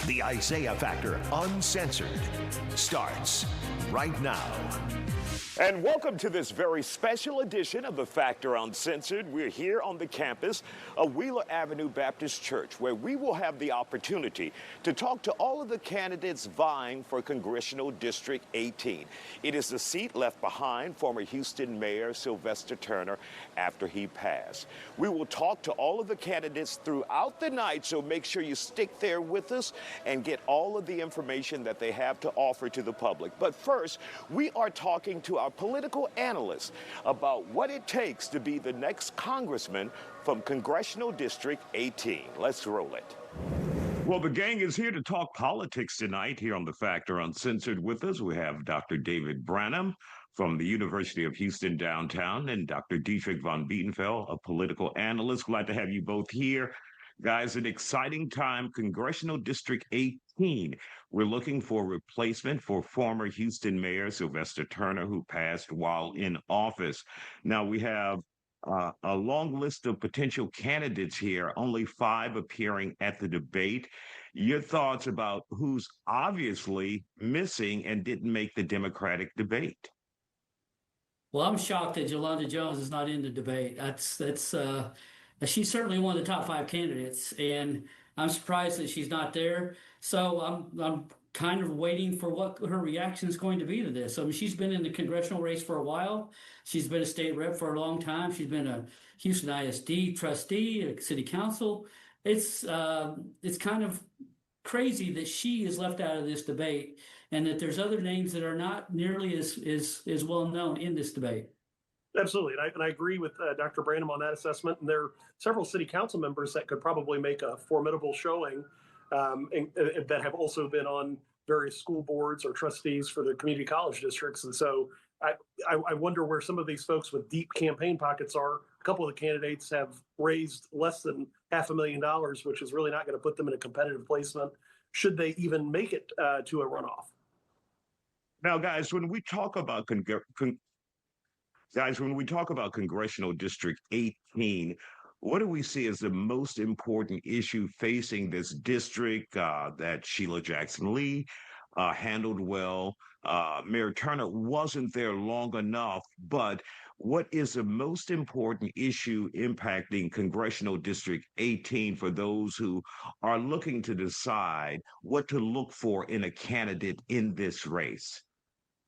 The Isaiah Factor Uncensored starts right now. And welcome to this very special edition of The Factor Uncensored. We're here on the campus of Wheeler Avenue Baptist Church, where we will have the opportunity to talk to all of the candidates vying for Congressional District 18. It is the seat left behind former Houston Mayor Sylvester Turner after he passed. We will talk to all of the candidates throughout the night, so make sure you stick there with us and get all of the information that they have to offer to the public. But first, we are talking to our political analysts about what it takes to be the next congressman from Congressional District 18. Let's roll it. Well, the gang is here to talk politics tonight here on The Factor Uncensored. With us, we have Dr. David Branham from the University of Houston downtown and Dr. Dietrich von Bietenfeld, a political analyst. Glad to have you both here. Guys, an exciting time, Congressional District 18. We're looking for a replacement for former Houston Mayor Sylvester Turner, who passed while in office. Now, we have a long list of potential candidates here, only 5 appearing at the debate. Your thoughts about who's obviously missing and didn't make the Democratic debate? Well, I'm shocked that Yolanda Jones is not in the debate. She's certainly one of the top 5 candidates, and I'm surprised that she's not there. So I'm kind of waiting for what her reaction is going to be to this. I mean, she's been in the congressional race for a while. She's been a state rep for a long time. She's been a Houston ISD trustee, a city council. It's kind of crazy that she is left out of this debate, and that there's other names that are not nearly as well known in this debate. Absolutely. And I agree with Dr. Branham on that assessment. And there are several city council members that could probably make a formidable showing and that have also been on various school boards or trustees for the community college districts. And so I wonder where some of these folks with deep campaign pockets are. A couple of the candidates have raised less than $500,000, which is really not going to put them in a competitive placement, should they even make it to a runoff. Now, guys, when we talk about Congressional District 18, what do we see as the most important issue facing this district that Sheila Jackson Lee handled well? Mayor Turner wasn't there long enough, but what is the most important issue impacting Congressional District 18 for those who are looking to decide what to look for in a candidate in this race?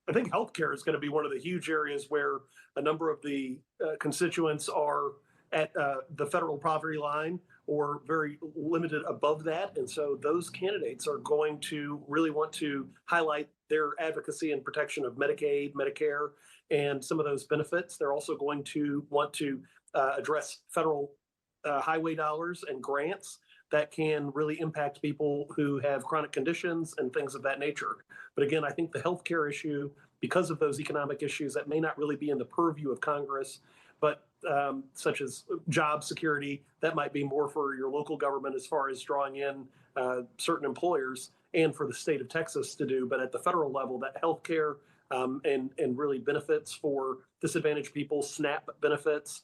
I think healthcare is going to be one of the huge areas where a number of the constituents are at the federal poverty line or very limited above that. And so those candidates are going to really want to highlight their advocacy and protection of Medicaid, Medicare, and some of those benefits. They're also going to want to address federal highway dollars and grants that can really impact people who have chronic conditions and things of that nature. But again, I think the healthcare issue, because of those economic issues that may not really be in the purview of Congress, but such as job security, that might be more for your local government as far as drawing in certain employers and for the state of Texas to do. But at the federal level, that healthcare and really benefits for disadvantaged people, SNAP benefits,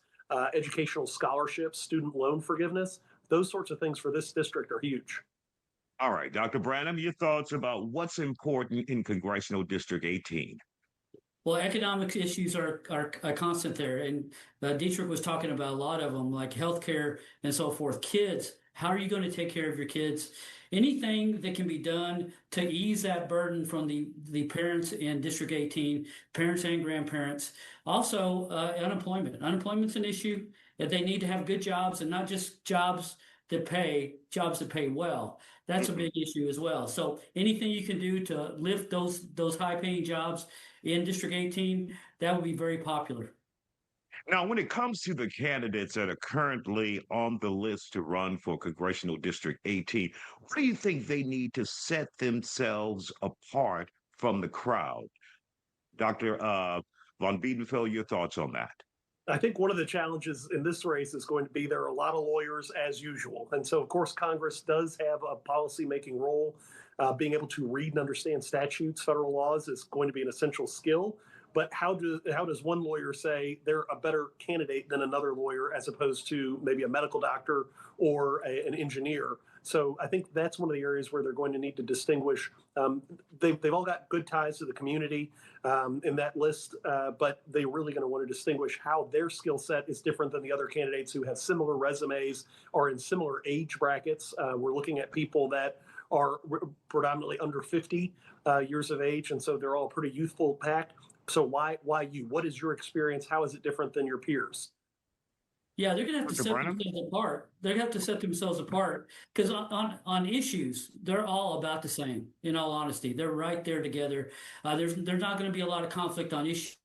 educational scholarships, student loan forgiveness, those sorts of things for this district are huge. All right, Dr. Branham, your thoughts about what's important in Congressional District 18? Well, economic issues are a constant there. And Dietrich was talking about a lot of them, like healthcare and so forth. Kids, how are you going to take care of your kids? Anything that can be done to ease that burden from the parents in District 18, parents and grandparents. Also, unemployment. Unemployment's an issue. That they need to have good jobs and not just jobs that pay well. That's a big issue as well. So anything you can do to lift those high-paying jobs in District 18, that would be very popular. Now, when it comes to the candidates that are currently on the list to run for Congressional District 18, what do you think they need to set themselves apart from the crowd? Dr. von Bietenfeld, your thoughts on that? I think one of the challenges in this race is going to be there are a lot of lawyers as usual. And so, of course, Congress does have a policy-making role. Being able to read and understand statutes, federal laws is going to be an essential skill. But how does one lawyer say they're a better candidate than another lawyer as opposed to maybe a medical doctor or an engineer? So I think that's one of the areas where they're going to need to distinguish. They've all got good ties to the community in that list, but they're really going to want to distinguish how their skill set is different than the other candidates who have similar resumes or in similar age brackets. We're looking at people that are predominantly under 50 years of age, and so they're all pretty youthful pack. So why you? What is your experience? How is it different than your peers? Yeah, they're going to have to Dr. set Brennan? themselves apart. They're going to have to set themselves apart because on issues, they're all about the same. In all honesty, they're right there together. There's not going to be a lot of conflict on issues.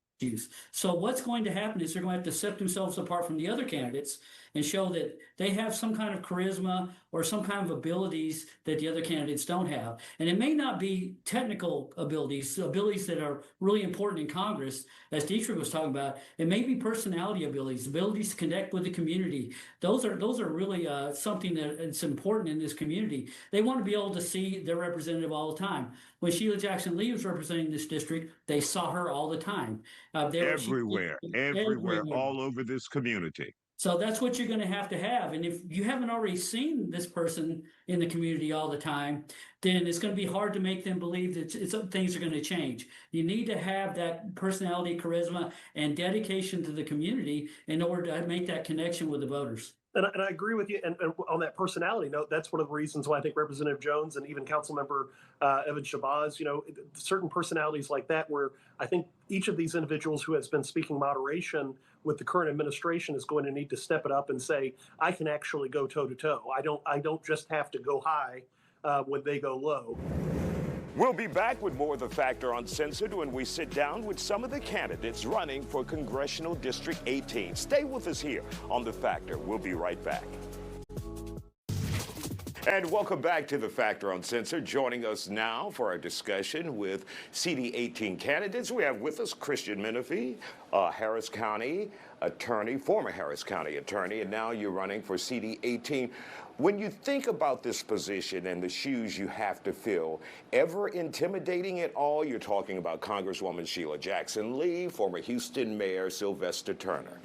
So what's going to happen is they're going to have to set themselves apart from the other candidates and show that they have some kind of charisma or some kind of abilities that the other candidates don't have. And it may not be technical abilities that are really important in Congress, as Dietrich was talking about. It may be personality abilities to connect with the community. Those are really something that is important in this community. They want to be able to see their representative all the time. When Sheila Jackson Lee was representing this district, they saw her all the time. Everywhere, all over this community. So that's what you're going to have. And if you haven't already seen this person in the community all the time, then it's going to be hard to make them believe that things are going to change. You need to have that personality, charisma, and dedication to the community in order to make that connection with the voters. And I agree with you. And on that personality note, that's one of the reasons why I think Representative Jones and even Councilmember Evan Shabazz, certain personalities like that, where I think each of these individuals who has been speaking moderation with the current administration is going to need to step it up and say, I can actually go toe to toe. I don't just have to go high when they go low. We'll be back with more of The Factor Uncensored when we sit down with some of the candidates running for Congressional District 18. Stay with us here on The Factor. We'll be right back. And welcome back to The Factor Uncensored. Joining us now for our discussion with CD 18 candidates, we have with us Christian Menifee, Harris County attorney, former Harris County attorney, and now you're running for CD 18. When you think about this position and the shoes you have to fill, ever intimidating at all? You're talking about Congresswoman Sheila Jackson Lee, former Houston Mayor Sylvester Turner.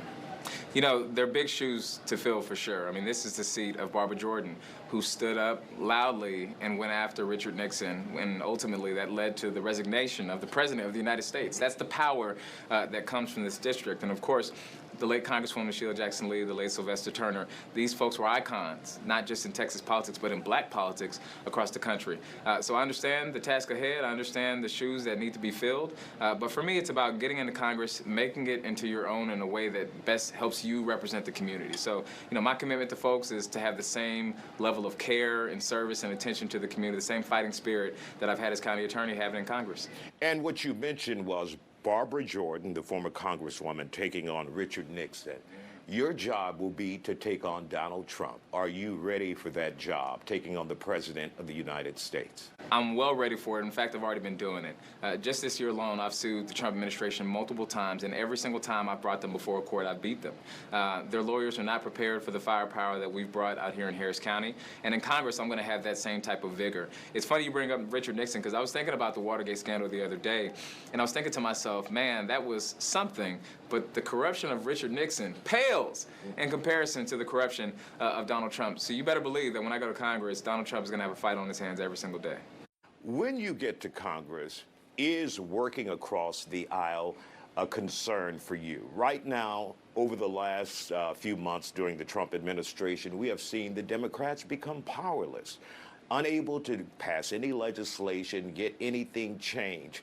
They're big shoes to fill for sure. I mean, this is the seat of Barbara Jordan, who stood up loudly and went after Richard Nixon, and ultimately that led to the resignation of the President of the United States. That's the power that comes from this district. And of course, the late Congresswoman Sheila Jackson Lee, the late Sylvester Turner, these folks were icons, not just in Texas politics, but in black politics across the country. So I understand the task ahead. I understand the shoes that need to be filled. But for me, it's about getting into Congress, making it into your own in a way that best helps you represent the community. So, my commitment to folks is to have the same level of care and service and attention to the community, the same fighting spirit that I've had as county attorney having in Congress. And what you mentioned was Barbara Jordan, the former Congresswoman, taking on Richard Nixon. Your job will be to take on Donald Trump. Are you ready for that job, taking on the President of the United States? I'm well ready for it. In fact, I've already been doing it. Just this year alone, I've sued the Trump administration multiple times, and every single time I've brought them before a court, I beat them. Their lawyers are not prepared for the firepower that we've brought out here in Harris County. And in Congress, I'm going to have that same type of vigor. It's funny you bring up Richard Nixon, because I was thinking about the Watergate scandal the other day, and I was thinking to myself, man, that was something, but the corruption of Richard Nixon pales in comparison to the corruption of Donald Trump. So you better believe that when I go to Congress, Donald Trump is going to have a fight on his hands every single day. When you get to Congress, is working across the aisle a concern for you? Right now, over the last few months during the Trump administration, we have seen the Democrats become powerless, unable to pass any legislation, get anything changed.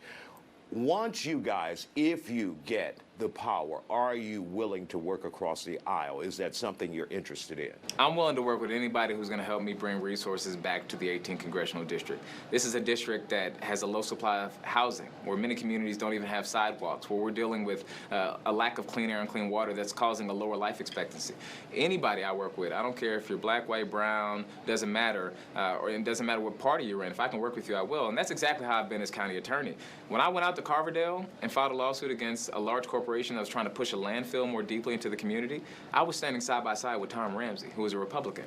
Once you guys, if you get the power, are you willing to work across the aisle? Is that something you're interested in? I'm willing to work with anybody who's going to help me bring resources back to the 18th Congressional District. This is a district that has a low supply of housing, where many communities don't even have sidewalks, where we're dealing with a lack of clean air and clean water that's causing a lower life expectancy. Anybody I work with, I don't care if you're black, white, brown, doesn't matter, or it doesn't matter what party you're in. If I can work with you, I will. And that's exactly how I've been as county attorney. When I went out to Carverdale and filed a lawsuit against a large corporation corporation that was trying to push a landfill more deeply into the community, I was standing side by side with Tom Ramsey, who was a Republican.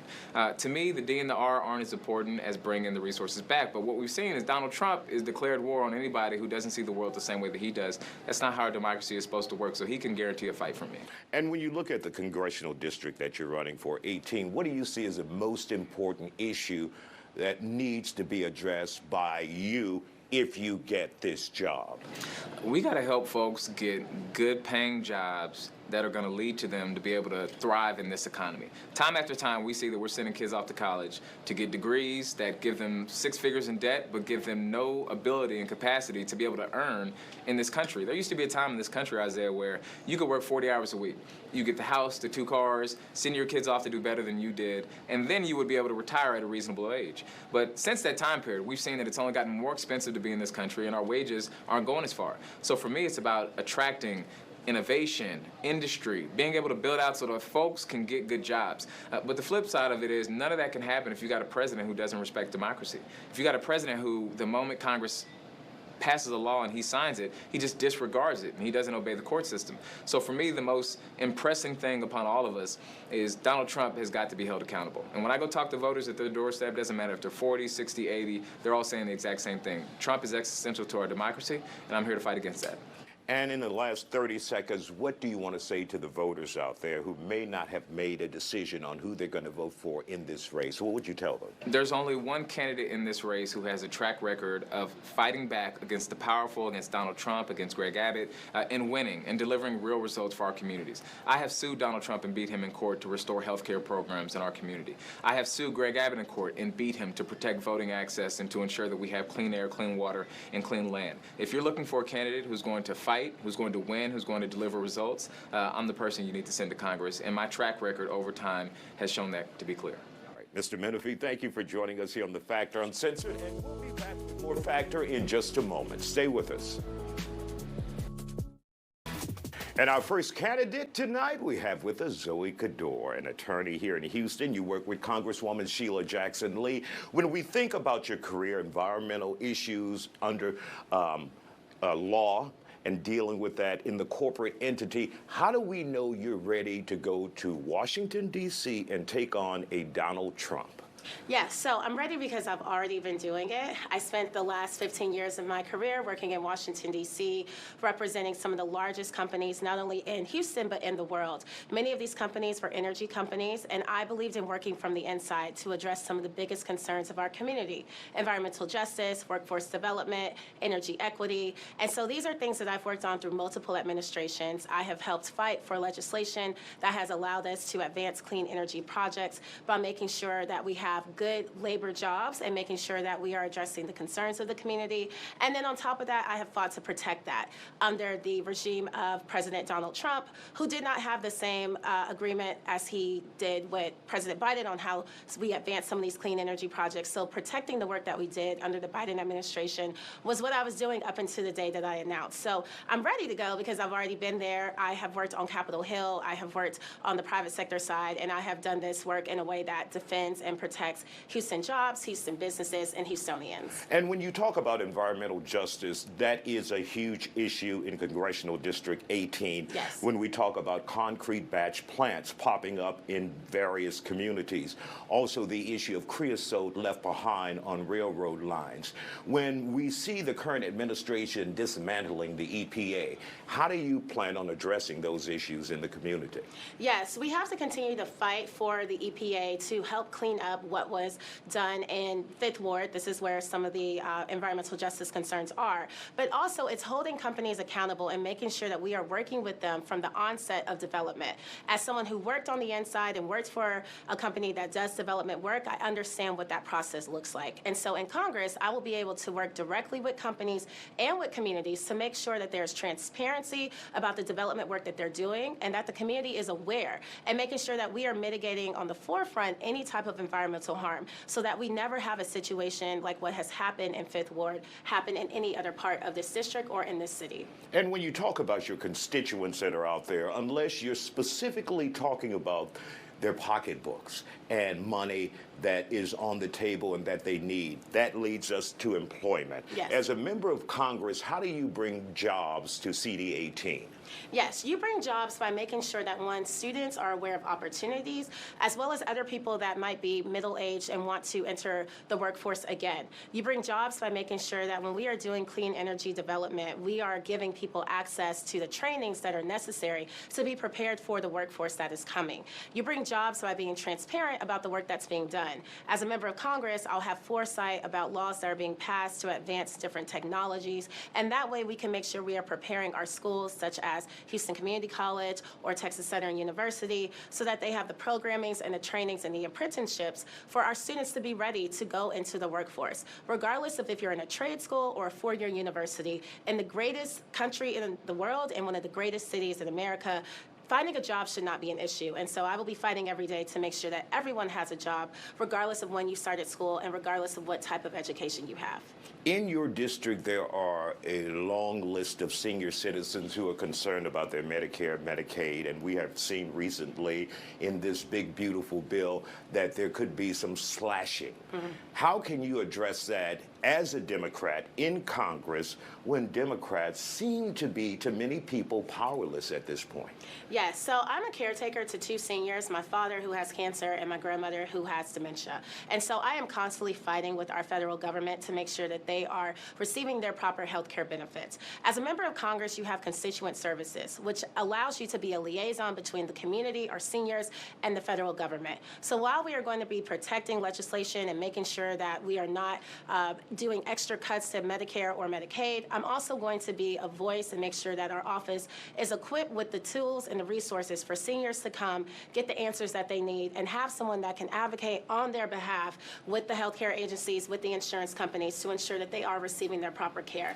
To me, the D and the R aren't as important as bringing the resources back. But what we've seen is Donald Trump has declared war on anybody who doesn't see the world the same way that he does. That's not how our democracy is supposed to work, so he can guarantee a fight from me. And when you look at the congressional district that you're running for, 18, what do you see as the most important issue that needs to be addressed by you if you get this job? We got to help folks get good paying jobs that are going to lead to them to be able to thrive in this economy. Time after time, we see that we're sending kids off to college to get degrees that give them 6 figures in debt, but give them no ability and capacity to be able to earn in this country. There used to be a time in this country, Isaiah, where you could work 40 hours a week. You get the house, the 2 cars, send your kids off to do better than you did, and then you would be able to retire at a reasonable age. But since that time period, we've seen that it's only gotten more expensive to be in this country, and our wages aren't going as far. So for me, it's about attracting innovation, industry, being able to build out so that folks can get good jobs. But the flip side of it is none of that can happen if you got a president who doesn't respect democracy. If you got a president who, the moment Congress passes a law and he signs it, he just disregards it and he doesn't obey the court system. So for me, the most impressing thing upon all of us is Donald Trump has got to be held accountable. And when I go talk to voters at their doorstep, doesn't matter if they're 40, 60, 80, they're all saying the exact same thing. Trump is existential to our democracy, and I'm here to fight against that. And in the last 30 seconds, what do you want to say to the voters out there who may not have made a decision on who they're going to vote for in this race? What would you tell them? There's only one candidate in this race who has a track record of fighting back against the powerful, against Donald Trump, against Greg Abbott, and winning and delivering real results for our communities. I have sued Donald Trump and beat him in court to restore health care programs in our community. I have sued Greg Abbott in court and beat him to protect voting access and to ensure that we have clean air, clean water, and clean land. If you're looking for a candidate who's going to fight, who's going to win, who's going to deliver results, I'm the person you need to send to Congress. And my track record over time has shown that to be clear. All right, Mr. Menifee, thank you for joining us here on The Factor Uncensored, and we'll be back with more Factor in just a moment. Stay with us. And our first candidate tonight, we have with us Zoe Kador, an attorney here in Houston. You work with Congresswoman Sheila Jackson Lee. When we think about your career, environmental issues under law, and dealing with that in the corporate entity, how do we know you're ready to go to Washington, D.C. and take on a Donald Trump? Yes, so I'm ready because I've already been doing it. I spent the last 15 years of my career working in Washington, D.C., representing some of the largest companies, not only in Houston, but in the world. Many of these companies were energy companies, and I believed in working from the inside to address some of the biggest concerns of our community: environmental justice, workforce development, energy equity. And so these are things that I've worked on through multiple administrations. I have helped fight for legislation that has allowed us to advance clean energy projects by making sure that we have good labor jobs and making sure that we are addressing the concerns of the community. And then on top of that, I have fought to protect that under the regime of President Donald Trump, who did not have the same agreement as he did with President Biden on how we advance some of these clean energy projects. So protecting the work that we did under the Biden administration was what I was doing up until the day that I announced. So I'm ready to go because I've already been there. I have worked on Capitol Hill. I have worked on the private sector side, and I have done this work in a way that defends and protects Houston jobs, Houston businesses, and Houstonians. And when you talk about environmental justice, that is a huge issue in Congressional District 18. Yes. When we talk about concrete batch plants popping up in various communities. Also, the issue of creosote left behind on railroad lines. When we see the current administration dismantling the EPA, how do you plan on addressing those issues in the community? Yes, we have to continue to fight for the EPA to help clean up what was done in 5th Ward. This is where some of the environmental justice concerns are. But also, it's holding companies accountable and making sure that we are working with them from the onset of development. As someone who worked on the inside and worked for a company that does development work, I understand what that process looks like. And so in Congress, I will be able to work directly with companies and with communities to make sure that there's transparency about the development work that they're doing and that the community is aware, and making sure that we are mitigating on the forefront any type of environmental harm so that we never have a situation like what has happened in 5th Ward happen in any other part of this district or in this city. And when you talk about your constituents that are out there, unless you're specifically talking about their pocketbooks and money that is on the table and that they need. That leads us to employment. Yes. As a member of Congress, how do you bring jobs to CD 18? Yes, you bring jobs by making sure that, one, students are aware of opportunities, as well as other people that might be middle-aged and want to enter the workforce again. You bring jobs by making sure that when we are doing clean energy development, we are giving people access to the trainings that are necessary to be prepared for the workforce that is coming. You bring jobs by being transparent about the work that's being done. As a member of Congress, I'll have foresight about laws that are being passed to advance different technologies, and that way we can make sure we are preparing our schools, such as Houston Community College or Texas Southern University, so that they have the programmings and the trainings and the apprenticeships for our students to be ready to go into the workforce. Regardless of if you're in a trade school or a four-year university, in the greatest country in the world and one of the greatest cities in America, finding a job should not be an issue. And so I will be fighting every day to make sure that everyone has a job, regardless of when you started school and regardless of what type of education you have. In your district, there are a long list of senior citizens who are concerned about their Medicare, Medicaid, and we have seen recently in this big, beautiful bill that there could be some slashing. How can you address that as a Democrat in Congress when Democrats seem to be, to many people, powerless at this point? Yes, so I'm a caretaker to two seniors, my father who has cancer and my grandmother who has dementia. And so I am constantly fighting with our federal government to make sure that they are receiving their proper health care benefits. As a member of Congress, you have constituent services, which allows you to be a liaison between the community, our seniors, and the federal government. So while we are going to be protecting legislation and making sure that we are not doing extra cuts to Medicare or Medicaid, I'm also going to be a voice and make sure that our office is equipped with the tools and the resources for seniors to come, get the answers that they need, and have someone that can advocate on their behalf with the healthcare agencies, with the insurance companies, to ensure that they are receiving their proper care.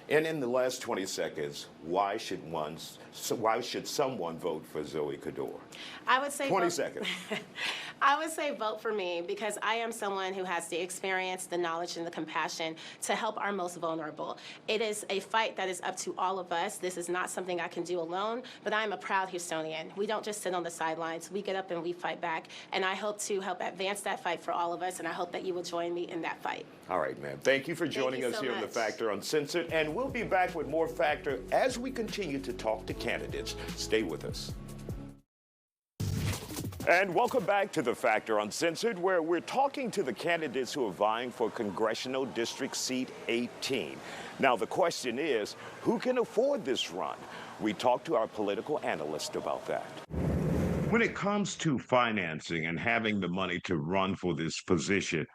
And in the last 20 seconds, why should someone vote for Zoe Kador? I would say 20 seconds. I would say vote for me because I am someone who has the experience, the knowledge, and the compassion to help our most vulnerable. It is a fight that is up to all of us. This is not something I can do alone, but I am a proud Houstonian. We don't just sit on the sidelines. We get up and we fight back, and I hope to help advance that fight for all of us, and I hope that you will join me in that fight. All right, ma'am. Thank you for joining us here on The Factor Uncensored, and we'll be back with more Factor as we continue to talk to candidates. Stay with us. And welcome back to The Factor Uncensored, where we're talking to the candidates who are vying for Congressional District Seat 18. Now, the question is, who can afford this run? We talked to our political analyst about that. When it comes to financing and having the money to run for this position,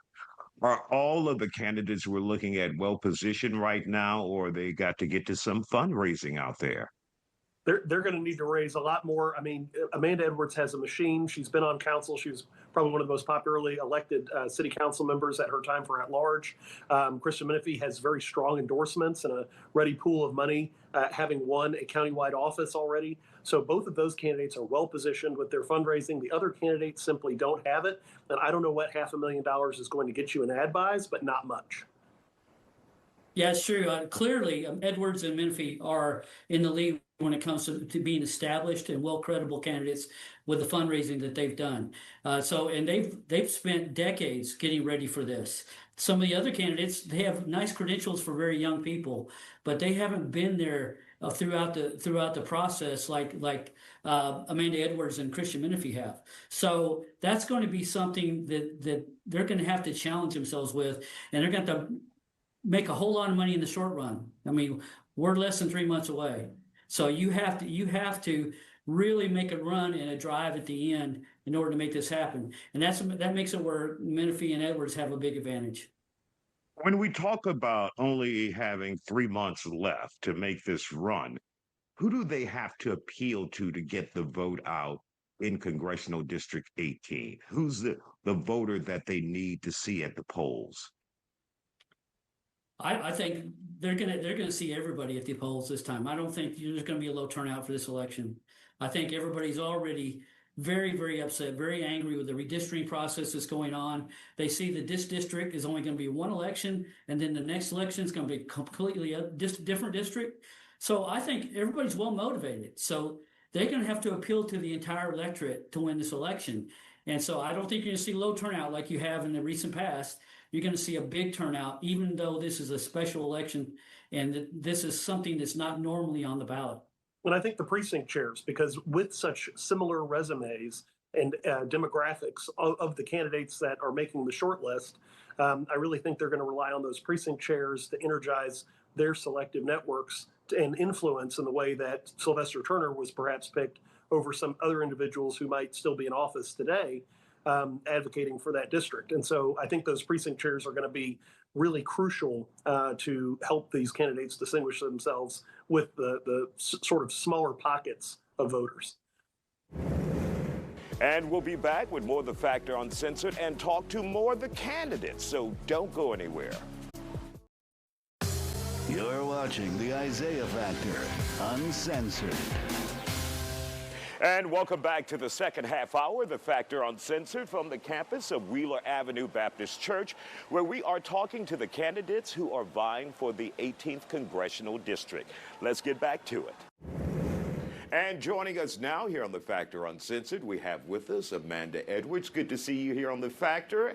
are all of the candidates we're looking at well-positioned right now, or they got to get to some fundraising out there? They're going to need to raise a lot more. I mean, Amanda Edwards has a machine. She's been on council. She was probably one of the most popularly elected city council members at her time for at-large. Christian Menifee has very strong endorsements and a ready pool of money, having won a countywide office already. So both of those candidates are well-positioned with their fundraising. The other candidates simply don't have it. And I don't know what $500,000 is going to get you in ad buys, but not much. Yeah, it's true. Clearly, Edwards and Menifee are in the lead when it comes to being established and well-credible candidates with the fundraising that they've done. And they've spent decades getting ready for this. Some of the other candidates, they have nice credentials for very young people, but they haven't been there throughout the process like Amanda Edwards and Christian Menifee have. So that's going to be something that they're going to have to challenge themselves with, and they're going to have to make a whole lot of money in the short run. I mean, we're less than 3 months away. So you have to really make a run and a drive at the end in order to make this happen. And that makes it where Menifee and Edwards have a big advantage. When we talk about only having 3 months left to make this run, who do they have to appeal to get the vote out in Congressional District 18? Who's the voter that they need to see at the polls? I think they're gonna see everybody at the polls this time. I don't think there's gonna be a low turnout for this election. I think everybody's already very, very upset, very angry with the redistricting process that's going on. They see that this district is only going to be one election, and then the next election is going to be completely a different district. So I think everybody's well motivated. So they're going to have to appeal to the entire electorate to win this election. And so I don't think you're going to see low turnout like you have in the recent past. You're going to see a big turnout, even though this is a special election and this is something that's not normally on the ballot. And I think the precinct chairs, because with such similar resumes and demographics of the candidates that are making the short list, I really think they're going to rely on those precinct chairs to energize their selective networks and influence in the way that Sylvester Turner was perhaps picked over some other individuals who might still be in office today, advocating for that district. And so I think those precinct chairs are going to be really crucial to help these candidates distinguish themselves with the sort of smaller pockets of voters. And we'll be back with more of The Factor Uncensored and talk to more of the candidates, so don't go anywhere. You're watching the Isaiah Factor Uncensored. And welcome back to the second half hour, The Factor Uncensored, from the campus of Wheeler Avenue Baptist Church, where we are talking to the candidates who are vying for the 18th Congressional District. Let's get back to it. And joining us now here on The Factor Uncensored, we have with us Amanda Edwards. Good to see you here on The Factor.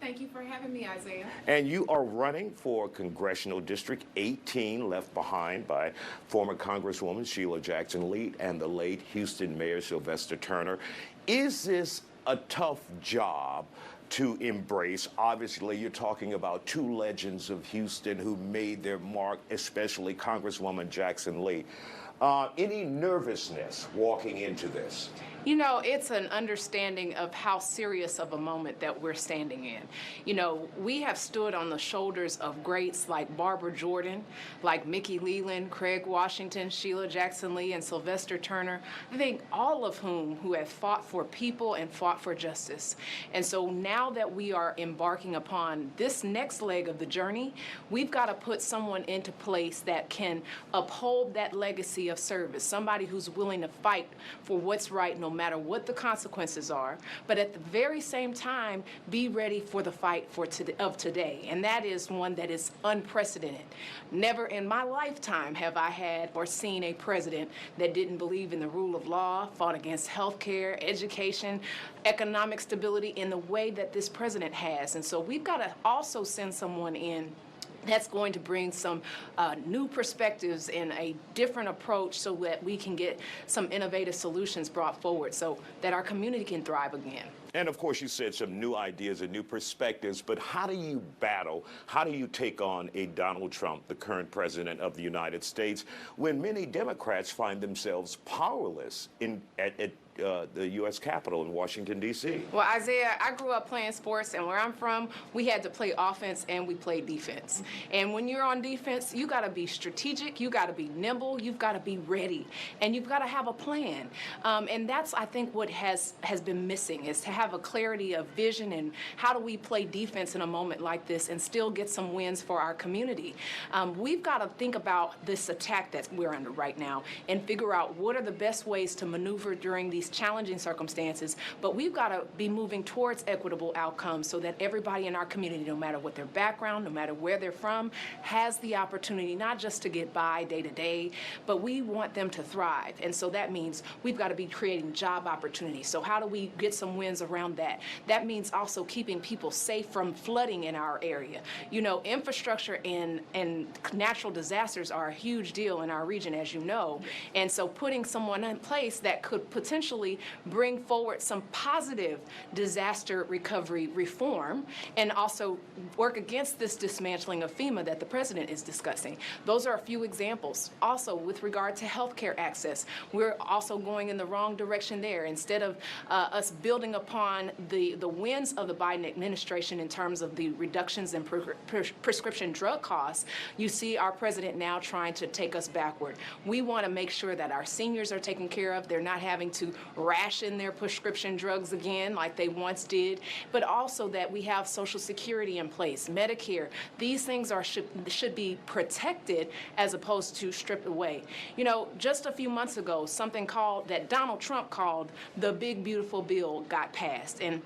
Thank you for having me, Isaiah. And you are running for Congressional District 18, left behind by former Congresswoman Sheila Jackson Lee and the late Houston Mayor Sylvester Turner. Is this a tough job to embrace? Obviously, you're talking about two legends of Houston who made their mark, especially Congresswoman Jackson Lee. Any nervousness walking into this? You know, it's an understanding of how serious of a moment that we're standing in. You know, we have stood on the shoulders of greats like Barbara Jordan, like Mickey Leland, Craig Washington, Sheila Jackson Lee, and Sylvester Turner. I think all of who have fought for people and fought for justice. And so now that we are embarking upon this next leg of the journey, we've got to put someone into place that can uphold that legacy of service, somebody who's willing to fight for what's right no matter what the consequences are, but at the very same time, be ready for the fight of today. And that is one that is unprecedented. Never in my lifetime have I had or seen a president that didn't believe in the rule of law, fought against health care, education, economic stability in the way that this president has. And so we've got to also send someone in that's going to bring some new perspectives and a different approach so that we can get some innovative solutions brought forward so that our community can thrive again. And of course, you said some new ideas and new perspectives, but how do you battle, how do you take on a Donald Trump, the current president of the United States, when many Democrats find themselves powerless at the U.S. Capitol in Washington, D.C.? Well, Isaiah, I grew up playing sports, and where I'm from, we had to play offense and we played defense. And when you're on defense, you got to be strategic, you got to be nimble, you've got to be ready, and you've got to have a plan. And that's, I think, what has been missing, is to have a clarity of vision and how do we play defense in a moment like this and still get some wins for our community. We've got to think about this attack that we're under right now and figure out what are the best ways to maneuver during these challenging circumstances, but we've got to be moving towards equitable outcomes so that everybody in our community, no matter what their background, no matter where they're from, has the opportunity not just to get by day to day, but we want them to thrive. And so that means we've got to be creating job opportunities. So how do we get some wins around that? That means also keeping people safe from flooding in our area. You know, infrastructure and natural disasters are a huge deal in our region, as you know. And so putting someone in place that could potentially bring forward some positive disaster recovery reform and also work against this dismantling of FEMA that the president is discussing. Those are a few examples. Also, with regard to health care access, we're also going in the wrong direction there. Instead of us building upon the wins of the Biden administration in terms of the reductions in prescription drug costs, you see our president now trying to take us backward. We want to make sure that our seniors are taken care of. They're not having to ration their prescription drugs again like they once did, but also that we have Social Security in place, Medicare. These things should be protected as opposed to stripped away. You know, just a few months ago, something that Donald Trump called the Big Beautiful Bill got passed. And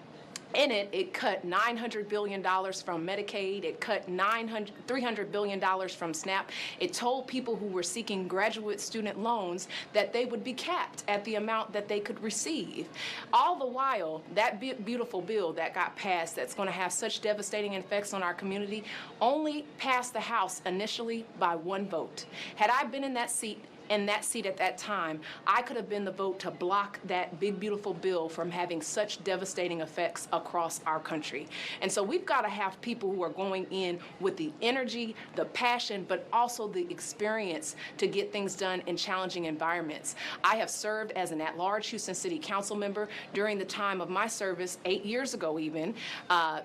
In it, it cut $900 billion from Medicaid. It cut $300 billion from SNAP. It told people who were seeking graduate student loans that they would be capped at the amount that they could receive. All the while, that beautiful bill that got passed that's going to have such devastating effects on our community only passed the House initially by 1 vote. Had I been in that seat at that time, I could have been the vote to block that big, beautiful bill from having such devastating effects across our country. And so we've got to have people who are going in with the energy, the passion, but also the experience to get things done in challenging environments. I have served as an at-large Houston City Council member. During the time of my service, 8 years ago even,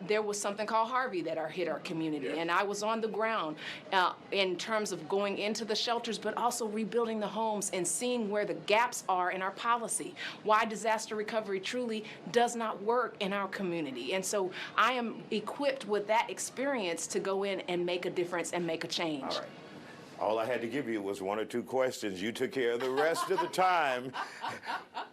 there was something called Harvey that hit our community. And I was on the ground in terms of going into the shelters, but also rebuilding the homes and seeing where the gaps are in our policy, why disaster recovery truly does not work in our community. And so I am equipped with that experience to go in and make a difference and make a change. All right. All I had to give you was 1 or 2 questions. You took care of the rest of the time.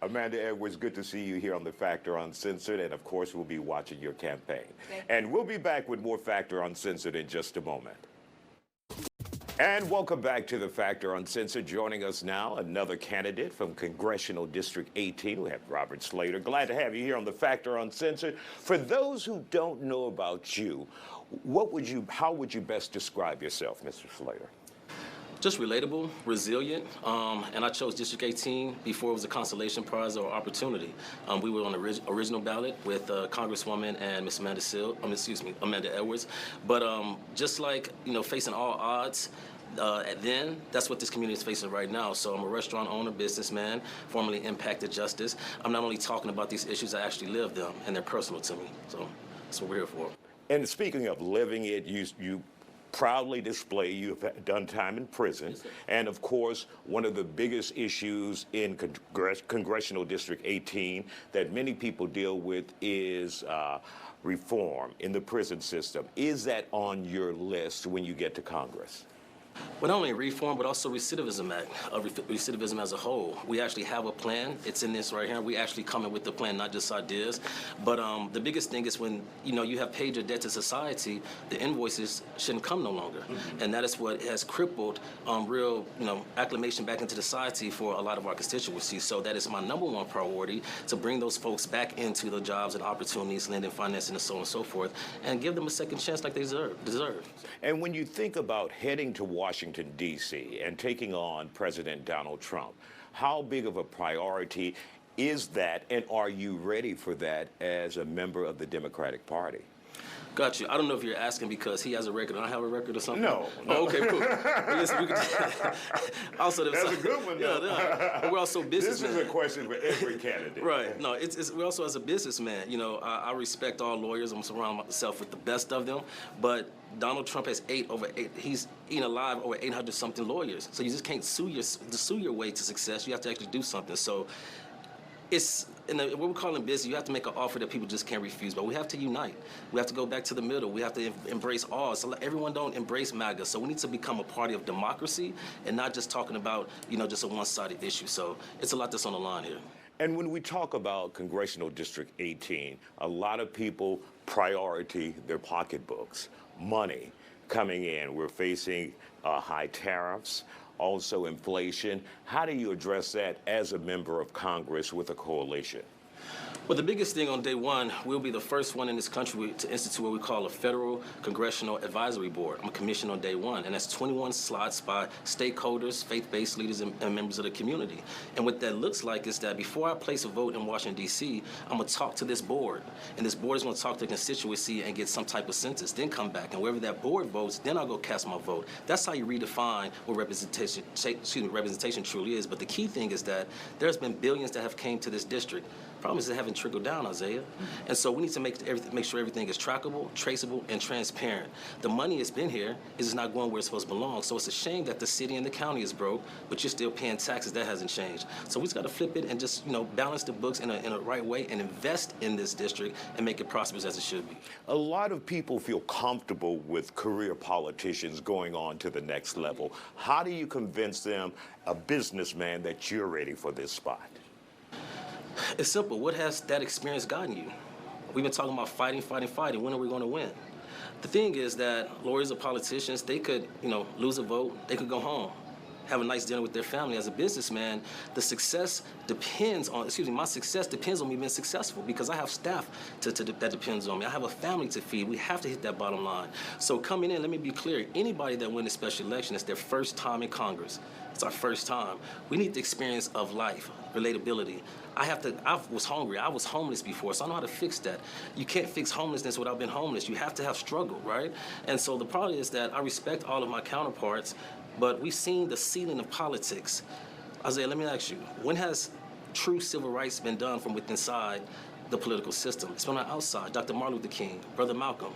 Amanda Edwards, good to see you here on The Factor Uncensored, and of course we'll be watching your campaign. And we'll be back with more Factor Uncensored in just a moment. And welcome back to The Factor Uncensored. Joining us now, another candidate from Congressional District 18. We have Robert Slater. Glad to have you here on The Factor Uncensored. For those who don't know about you, how would you best describe yourself, Mr. Slater? Just relatable, resilient, and I chose District 18 before it was a consolation prize or opportunity. We were on the original ballot with Congresswoman and Miss Amanda Edwards. But just like, facing all odds, then that's what this community is facing right now. So I'm a restaurant owner, businessman, formerly impacted justice. I'm not only talking about these issues, I actually live them, and they're personal to me. So that's what we're here for. And speaking of living it, you proudly display you've done time in prison. Yes, and of course, one of the biggest issues in Congressional District 18 that many people deal with is reform in the prison system. Is that on your list when you get to Congress? Well, not only reform, but also recidivism act, recidivism as a whole. We actually have a plan. It's in this right here. We actually come in with the plan, not just ideas. But the biggest thing is when, you have paid your debt to society, the invoices shouldn't come no longer. Mm-hmm. And that is what has crippled real, acclimation back into society for a lot of our constituencies. So that is my #1 priority, to bring those folks back into the jobs and opportunities, lending, financing, and so on and so forth, and give them a second chance like they deserve. And when you think about heading to Washington, D.C. and taking on President Donald Trump, how big of a priority is that, and are you ready for that as a member of the Democratic Party? Got you. I don't know if you're asking because he has a record and I have a record or something. No. Oh, okay, cool. Also, that's a good one, though. Yeah, we're also businessmen. This is a question for every candidate. Right. No, we also, as a businessman, I respect all lawyers. I'm surrounding myself with the best of them. But Donald Trump has he's eaten alive over 800-something lawyers. So you just can't sue your way to success. You have to actually do something. So it's what we're calling business. You have to make an offer that people just can't refuse. But we have to unite. We have to go back to the middle. We have to embrace all. So everyone don't embrace MAGA. So we need to become a party of democracy and not just talking about just a one-sided issue. So it's a lot that's on the line here. And when we talk about Congressional District 18, a lot of people priority their pocketbooks, money coming in. We're facing high tariffs, also inflation. How do you address that as a member of Congress with a coalition? Well, the biggest thing on day one, we'll be the first one in this country to institute what we call a Federal Congressional Advisory Board. I'm commissioned on day one, and that's 21 slots by stakeholders, faith-based leaders, and members of the community. And what that looks like is that before I place a vote in Washington, D.C., I'm going to talk to this board, and this board is going to talk to the constituency and get some type of census, then come back, and wherever that board votes, then I'll go cast my vote. That's how you redefine what representation truly is. But the key thing is that there's been billions that have came to this district. Problem is it haven't trickled down, Isaiah. Mm-hmm. And so we need to make sure everything is trackable, traceable, and transparent. The money has been here, it's just not going where it's supposed to belong. So it's a shame that the city and the county is broke, but you're still paying taxes. That hasn't changed. So we just got to flip it and just balance the books in a right way and invest in this district and make it prosperous as it should be. A lot of people feel comfortable with career politicians going on to the next level. How do you convince them, a businessman, that you're ready for this spot? It's simple. What has that experience gotten you? We've been talking about fighting. When are we going to win? The thing is that lawyers or politicians, they could, lose a vote. They could go home, have a nice dinner with their family. As a businessman, my success depends on me being successful because I have staff that depends on me. I have a family to feed. We have to hit that bottom line. So coming in, let me be clear, anybody that wins a special election, it's their first time in Congress. It's our first time. We need the experience of life, relatability. I was hungry. I was homeless before, so I know how to fix that. You can't fix homelessness without being homeless. You have to have struggle, right? And so the problem is that I respect all of my counterparts, but we've seen the ceiling of politics. Isaiah, let me ask you, when has true civil rights been done from within inside the political system? It's been on the outside. Dr. Martin Luther King, Brother Malcolm.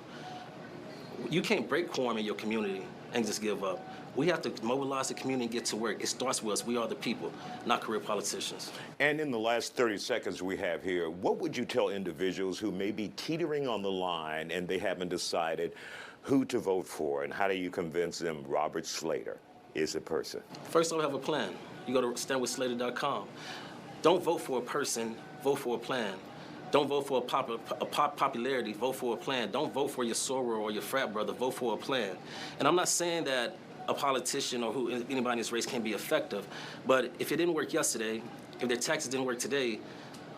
You can't break quorum in your community and just give up. We have to mobilize the community and get to work. It starts with us. We are the people, not career politicians. And in the last 30 seconds we have here, what would you tell individuals who may be teetering on the line and they haven't decided who to vote for, and how do you convince them Robert Slater is a person? First off, have a plan. You go to standwithslater.com. Don't vote for a person, vote for a plan. Don't vote for popularity, vote for a plan. Don't vote for your soror or your frat brother, vote for a plan. And I'm not saying that a politician or anybody in this race can't be effective, but if it didn't work yesterday, if their taxes didn't work today,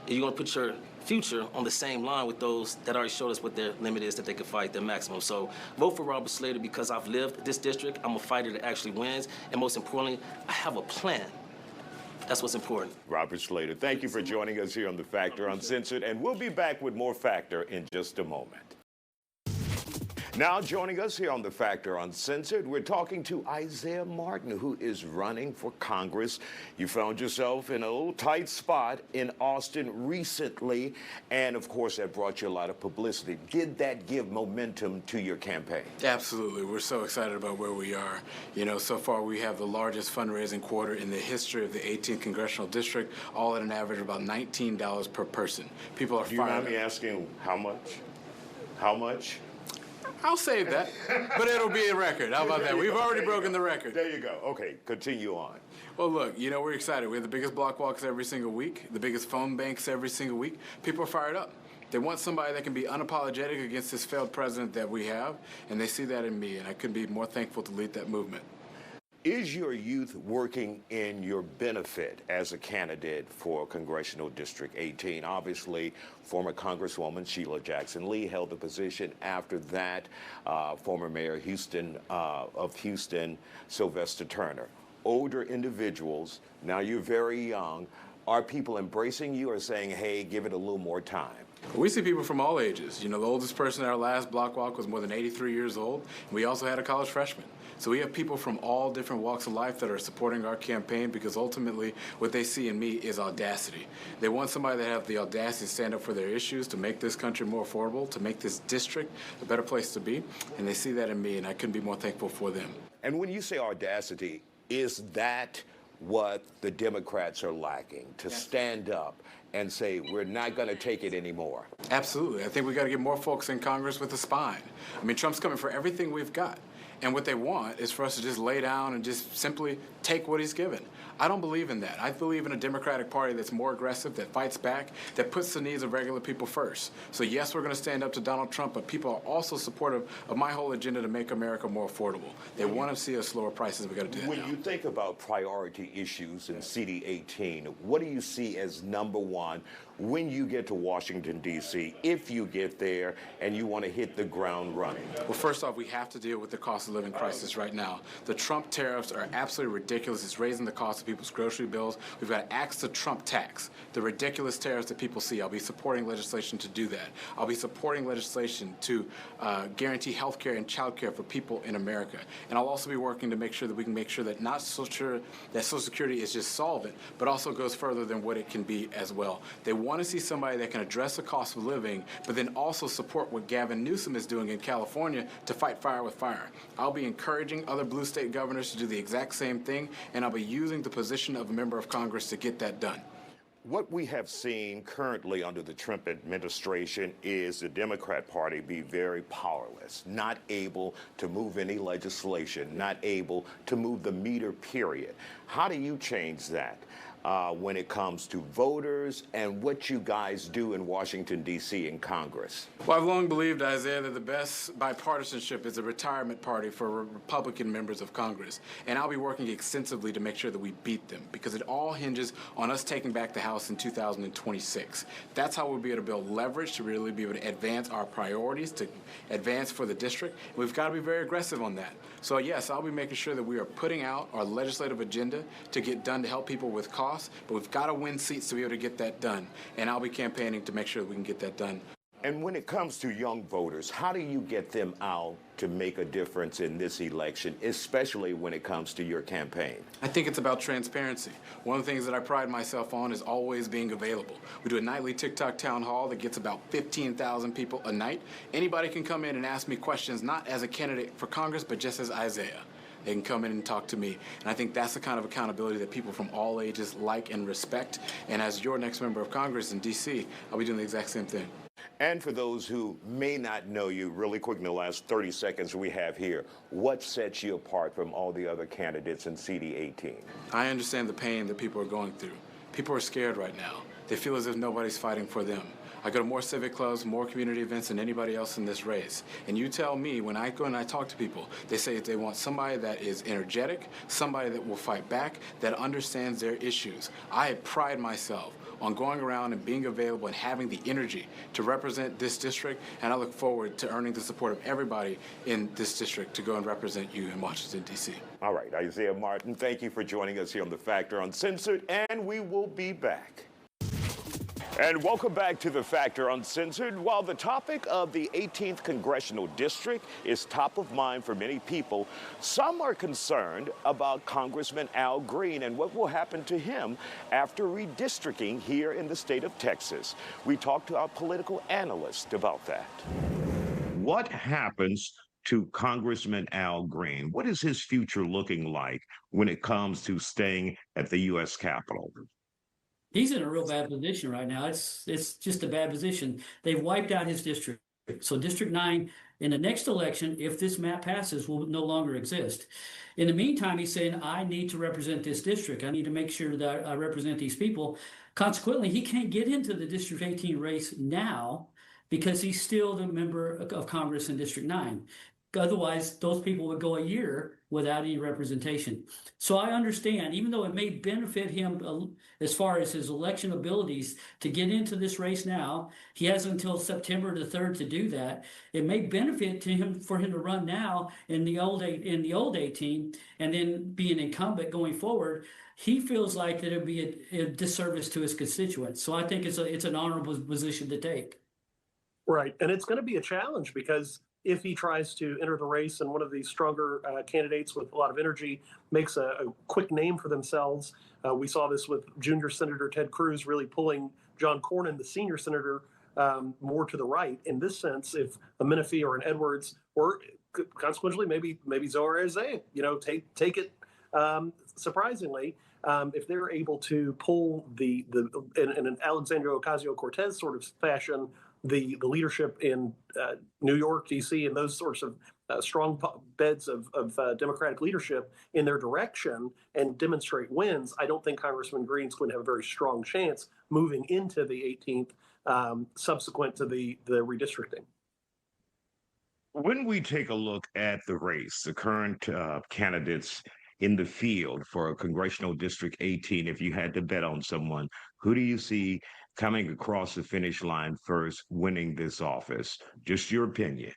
you're going to put your future on the same line with those that already showed us what their limit is that they can fight their maximum. So vote for Robert Slater because I've lived this district. I'm a fighter that actually wins. And most importantly, I have a plan. That's what's important. Robert Slater, thank you for joining us here on The Factor Uncensored, and we'll be back with more Factor in just a moment. Now joining us here on The Factor Uncensored, we're talking to Isaiah Martin, who is running for Congress. You found yourself in a little tight spot in Austin recently, and of course that brought you a lot of publicity. Did that give momentum to your campaign? Absolutely. We're so excited about where we are. So far we have the largest fundraising quarter in the history of the 18th Congressional District, all at an average of about $19 per person. People are fired. Do you mind me asking how much? How much? I'll save that, but it'll be a record. How about that? We've already broken the record. There you go. Okay, continue on. Well, look, we're excited. We have the biggest block walks every single week, the biggest phone banks every single week. People are fired up. They want somebody that can be unapologetic against this failed president that we have, and they see that in me, and I couldn't be more thankful to lead that movement. Is your youth working in your benefit as a candidate for Congressional District 18? Obviously, former Congresswoman Sheila Jackson Lee held the position. After that, former Mayor of Houston, Sylvester Turner. Older individuals, now you're very young. Are people embracing you or saying, hey, give it a little more time? We see people from all ages. The oldest person at our last block walk was more than 83 years old. We also had a college freshman. So we have people from all different walks of life that are supporting our campaign because ultimately what they see in me is audacity. They want somebody that has the audacity to stand up for their issues, to make this country more affordable, to make this district a better place to be. And they see that in me, and I couldn't be more thankful for them. And when you say audacity, is that what the Democrats are lacking, to stand up and say, we're not going to take it anymore? Absolutely. I think we got to get more folks in Congress with a spine. Trump's coming for everything we've got. And what they want is for us to just lay down and just simply take what he's given. I don't believe in that. I believe in a Democratic Party that's more aggressive, that fights back, that puts the needs of regular people first. So yes, we're going to stand up to Donald Trump, but people are also supportive of my whole agenda to make America more affordable. They want to see us lower prices. We got to do that When you think about priority issues in CD18, what do you see as number one when you get to Washington, D.C., if you get there and you want to hit the ground running? Well, first off, we have to deal with the cost of living crisis right now. The Trump tariffs are absolutely ridiculous. It's raising the cost of people's grocery bills. We've got to axe the Trump tax, the ridiculous tariffs that people see. I'll be supporting legislation to do that. I'll be supporting legislation to guarantee health care and child care for people in America. And I'll also be working to make sure that we can make sure that not Social Security is just solvent, but also goes further than what it can be as well. They want to see somebody that can address the cost of living, but then also support what Gavin Newsom is doing in California to fight fire with fire. I'll be encouraging other blue state governors to do the exact same thing, and I'll be using the position of a member of Congress to get that done. What we have seen currently under the Trump administration is the Democrat Party be very powerless, not able to move any legislation, not able to move the meter, period. How do you change that? when it comes to voters and what you guys do in Washington, D.C. in Congress? Well, I've long believed, Isaiah, that the best bipartisanship is a retirement party for Republican members of Congress. And I'll be working extensively to make sure that we beat them, because it all hinges on us taking back the House in 2026. That's how we'll be able to build leverage to really be able to advance our priorities, to advance for the district. We've got to be very aggressive on that. So, yes, I'll be making sure that we are putting out our legislative agenda to get done to help people with costs, but we've got to win seats to be able to get that done. And I'll be campaigning to make sure that we can get that done. And when it comes to young voters, how do you get them out to make a difference in this election, especially when it comes to your campaign? I think it's about transparency. One of the things that I pride myself on is always being available. We do a nightly TikTok town hall that gets about 15,000 people a night. Anybody can come in and ask me questions, not as a candidate for Congress, but just as Isaiah. They can come in and talk to me. And I think that's the kind of accountability that people from all ages like and respect. And as your next member of Congress in D.C., I'll be doing the exact same thing. And for those who may not know you, really quick in the last 30 seconds we have here, what sets you apart from all the other candidates in CD 18? I understand the pain that people are going through. People are scared right now. They feel as if nobody's fighting for them. I go to more civic clubs, more community events than anybody else in this race. And you tell me, when I go and I talk to people, they say they want somebody that is energetic, somebody that will fight back, that understands their issues. I pride myself on going around and being available and having the energy to represent this district, and I look forward to earning the support of everybody in this district to go and represent you in Washington, D.C. All right, Isaiah Martin, thank you for joining us here on The Factor Uncensored, and we will be back. And welcome back to The Factor Uncensored. While the topic of the 18th Congressional District is top of mind for many people, some are concerned about Congressman Al Green and what will happen to him after redistricting here in the state of Texas. We talked to our political analyst about that. What happens to Congressman Al Green? What is his future looking like when it comes to staying at the U.S. Capitol? He's in a real bad position right now. It's just a bad position. They've wiped out his district. So District 9 in the next election, if this map passes, will no longer exist. In the meantime, he's saying, I need to represent this district. I need to make sure that I represent these people. Consequently, he can't get into the District 18 race now because he's still the member of Congress in District 9. Otherwise, those people would go a year without any representation. So I understand, even though it may benefit him as far as his election abilities to get into this race now, he has until September the 3rd to do that. It may benefit for him to run now in the old 18 and then be an incumbent going forward. He feels like that it would be a disservice to his constituents. So I think it's an honorable position to take. Right, and it's going to be a challenge because if he tries to enter the race and one of these stronger candidates with a lot of energy makes a quick name for themselves, we saw this with junior Senator Ted Cruz really pulling John Cornyn, the senior senator, more to the right. In this sense, if a Menifee or an Edwards, or consequently maybe Zohar Isaiah, take it surprisingly, if they're able to pull in an Alexandria Ocasio-Cortez sort of fashion, the leadership in New York, D.C., and those sorts of strong beds of Democratic leadership in their direction and demonstrate wins, I don't think Congressman Green's going to have a very strong chance moving into the 18th subsequent to the redistricting. When we take a look at the race, the current candidates in the field for Congressional District 18, if you had to bet on someone, who do you see coming across the finish line first, winning this office? Just your opinion.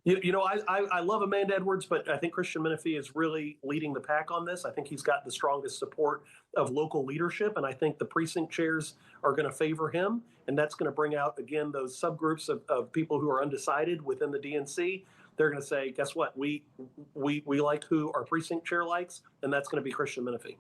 I love Amanda Edwards, but I think Christian Menifee is really leading the pack on this. I think he's got the strongest support of local leadership, and I think the precinct chairs are going to favor him, and that's going to bring out, again, those subgroups of people who are undecided within the DNC. They're going to say, guess what? We like who our precinct chair likes, and that's going to be Christian Menifee.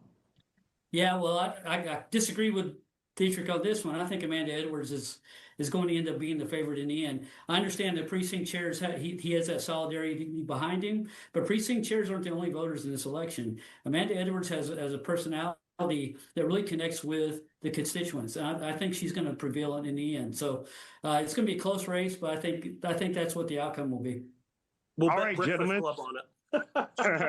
Yeah, well, I disagree with Dietrich on this one. I think Amanda Edwards is going to end up being the favorite in the end. I understand the precinct chairs, he has that solidarity behind him, but precinct chairs aren't the only voters in this election. Amanda Edwards has a personality that really connects with the constituents. And I think she's going to prevail in the end. So it's going to be a close race, but I think that's what the outcome will be. We'll All bet right, Breakfast gentlemen. Club on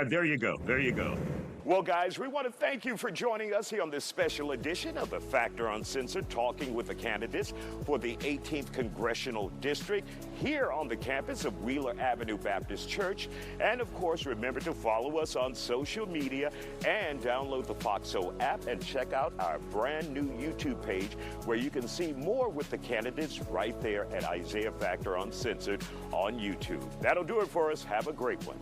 it. There you go. Well, guys, we want to thank you for joining us here on this special edition of The Factor Uncensored, talking with the candidates for the 18th Congressional District here on the campus of Wheeler Avenue Baptist Church. And, of course, remember to follow us on social media and download the Foxo app and check out our brand new YouTube page where you can see more with the candidates right there at Isaiah Factor Uncensored on YouTube. That'll do it for us. Have a great one.